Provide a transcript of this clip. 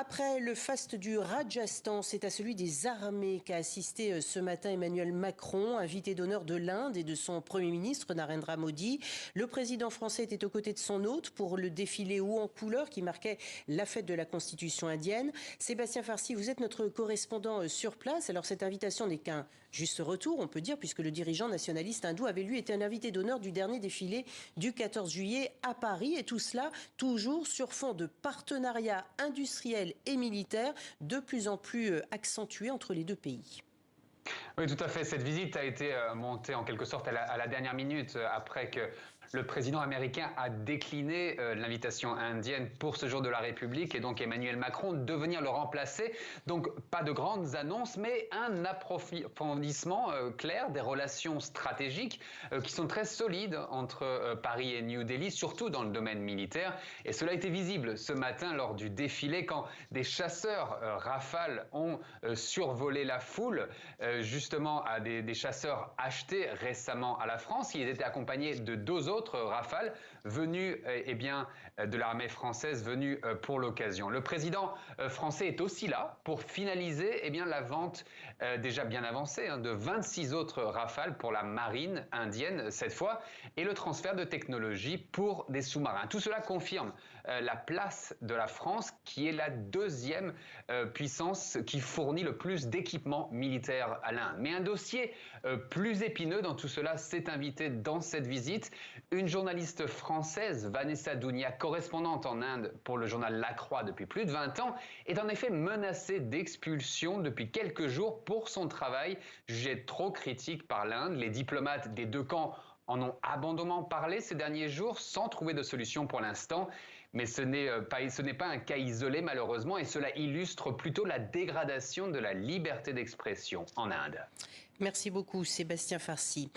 Après le faste du Rajasthan, c'est à celui des armées qu'a assisté ce matin Emmanuel Macron, invité d'honneur de l'Inde et de son Premier ministre Narendra Modi. Le président français était aux côtés de son hôte pour le défilé haut en couleur qui marquait la fête de la Constitution indienne. Sébastien Farsi, vous êtes notre correspondant sur place. Alors cette invitation n'est qu'un juste retour, on peut dire, puisque le dirigeant nationaliste hindou avait lui été un invité d'honneur du dernier défilé du 14 juillet à Paris. Et tout cela toujours sur fond de partenariat industriel et militaire de plus en plus accentué entre les deux pays. Oui, tout à fait. Cette visite a été montée en quelque sorte à la dernière minute après que le président américain a décliné l'invitation indienne pour ce jour de la République et donc Emmanuel Macron de venir le remplacer. Donc pas de grandes annonces, mais un approfondissement clair des relations stratégiques qui sont très solides entre Paris et New Delhi, surtout dans le domaine militaire. Et cela a été visible ce matin lors du défilé quand des chasseurs Rafale ont survolé la foule, justement à des chasseurs achetés récemment à la France. Ils étaient accompagnés de deux autres Rafale venus de l'armée française venus pour l'occasion. Le président français est aussi là pour finaliser la vente déjà bien avancée de 26 autres Rafale pour la marine indienne cette fois et le transfert de technologies pour des sous-marins. Tout cela confirme la place de la France qui est la deuxième puissance qui fournit le plus d'équipements militaires à l'Inde. Mais un dossier plus épineux dans tout cela s'est invité dans cette visite. Une journaliste française, Vanessa Dounia, correspondante en Inde pour le journal La Croix depuis plus de 20 ans, est en effet menacée d'expulsion depuis quelques jours pour son travail, jugé trop critique par l'Inde. Les diplomates des deux camps en ont abondamment parlé ces derniers jours sans trouver de solution pour l'instant. Mais ce n'est pas un cas isolé malheureusement et cela illustre plutôt la dégradation de la liberté d'expression en Inde. Merci beaucoup Sébastien Farsi.